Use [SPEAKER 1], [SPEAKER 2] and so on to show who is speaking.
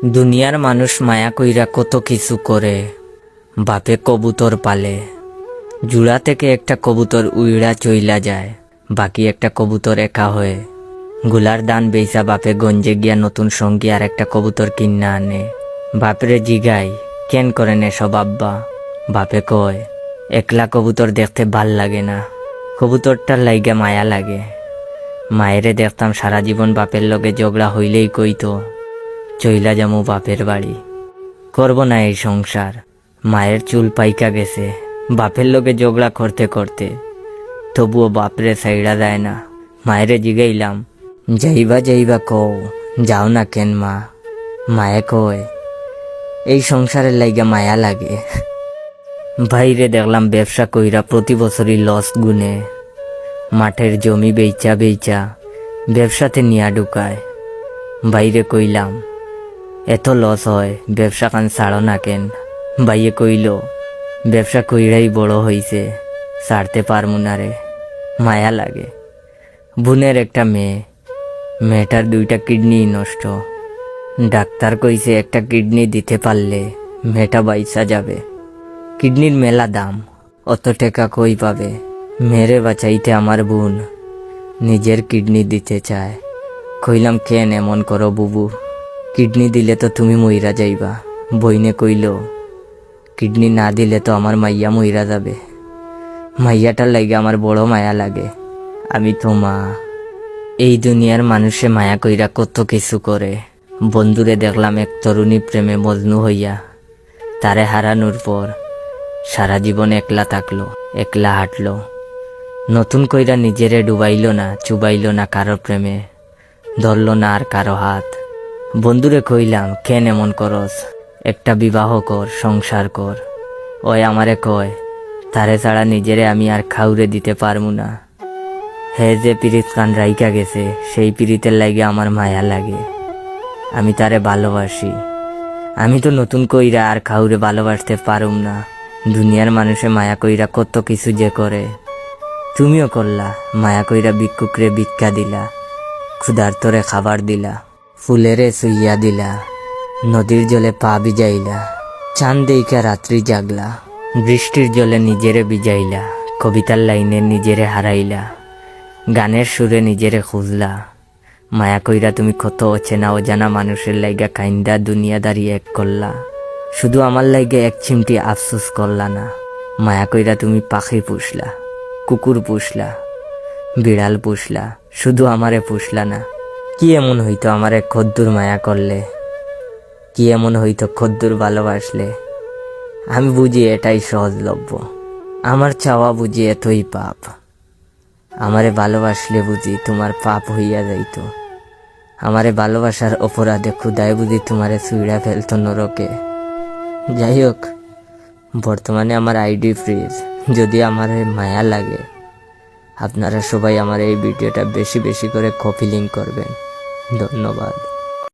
[SPEAKER 1] দুনিয়ার মানুষ মায়া কইরা কত কিছু করে। বাপে কবুতর পালে, জুড়া থেকে একটা কবুতর উইড়া চইলা যায়, বাকি একটা কবুতর একা হয়ে। গুলার দান বেইসা বাপে গঞ্জে গিয়া নতুন সঙ্গী আর একটা কবুতর কিন্না আনে। বাপরে জিগাই কেন করেন এসব আব্বা? বাপে কয় একলা কবুতর দেখতে ভাল লাগে না, কবুতরটার লাইগা মায়া লাগে। মায়েরে দেখতাম সারা জীবন বাপের লগে ঝগড়া হইলেই কইতো চইলা যামু বাপের বাড়ি, করব না এই সংসার। মায়ের চুল পাইকা গেছে বাপের লগে ঝগড়া করতে করতে, তবুও বাপরে সাইড়া দেয় না। মায়েরে জিগাইলাম যাইবা যাইবা কও, যাও না কেন মা? মায়ে কয় এই সংসারের লাইগা মায়া লাগে। বাইরে দেখলাম ব্যবসা কইরা প্রতি বছরই লস গুনে, মাঠের জমি বেচা বেচা ব্যবসাতে নিয়া ঢুকায়। বাইরে কইলাম এত লস হয়, ব্যবসা কান ছাড়ো না কেন? বাইয়ে কইল ব্যবসা কইরাই বড় হইছে, ছাড়তে পারমু না রে, মায়া লাগে। বোনের একটা মেয়ে, মেয়েটার 2টা কিডনি নষ্ট। ডাক্তার কইছে একটা কিডনি দিতে পারলে মেয়েটা বাইসা যাবে। কিডনির মেলা দাম, অত টাকা কই পাবে? মেরে বাঁচাইতে আমার বোন নিজের কিডনি দিতে চায়। কইলাম কেন এমন করো বুবু, কিডনি দিলে তো তুমি মইরা যাইবা। বইনে কইল কিডনি না দিলে তো আমার মাইয়া মইরা যাবে। মাইয়াটার লাগে আমার বড় মায়া লাগে। আমি তো মা। এই দুনিয়ার মানুষে মায়া কইরা কত কিছু করে। বন্ধুরে দেখলাম এক তরুণী প্রেমে মজনু হইয়া, তারে হারানোর পর সারা জীবন একলা থাকলো, একলা হাঁটলো। নতুন কইরা নিজেরে ডুবাইল না, চুবাইল না কারো প্রেমে, ধরল না আর কারো হাত। বন্ধুরে কইলাম কেন এমন করস, একটা বিবাহ কর, সংসার কর। ওই আমারে কয় তারে ছাড়া নিজেরে আমি আর খাউরে দিতে পারমু না। হে যে পিরিত কান রাইকা গেছে, সেই পিরিতের লাগে আমার মায়া লাগে। আমি তারে ভালোবাসি। আমি তো নতুন কইরা আর খাউরে ভালোবাসতে পারুম না। দুনিয়ার মানুষে মায়া কইরা কত কিছু যে করে। তুমিও করলা, মায়া কইরা ভিক্ষুকরে ভিক্ষা দিলা, ক্ষুধার্তরে খাবার দিলা, ফুলেরে সুইয়া দিলা, নদীর জলে পা ভিজাইলা, চাঁদ দেইকা রাত্রি জাগলা, বৃষ্টির জলে নিজেরে ভিজাইলা, কবিতার লাইনে নিজেরে হারাইলা, গানের সুরে নিজেরে খুঁজলা। মায়া কইরা তুমি কত অচেনা অজানা মানুষের লাইগা কাইন্দা দুনিয়াদারি এক করলা। শুধু আমার লাইগা এক চিমটি আফসোস করলা না। মায়া কইরা তুমি পাখি পুষলা, কুকুর পুষলা, বিড়াল পুষলা, শুধু আমারে পুষলা না। কি এমন হইতো আমারে খদ্দুর মায়া করলে? কি এমন হইতো খদ্দুর ভালোবাসলে? আমি বুঝি এটাই সহজলভ্য, আমার চাওয়া বুঝি এতই পাপ। আমারে ভালোবাসলে বুঝি তোমার পাপ হইয়া যাইত। আমারে ভালোবাসার অপরাধে ক্ষুদায় বুঝি তোমারে ছুঁড়া ফেলতো নরকে। যাই হোক, বর্তমানে আমার আইডি ফ্রিজ। যদি আমার মায়া লাগে, আপনারা সবাই আমার এই ভিডিওটা বেশি বেশি করে কপি লিংক করবেন। ধন্যবাদ।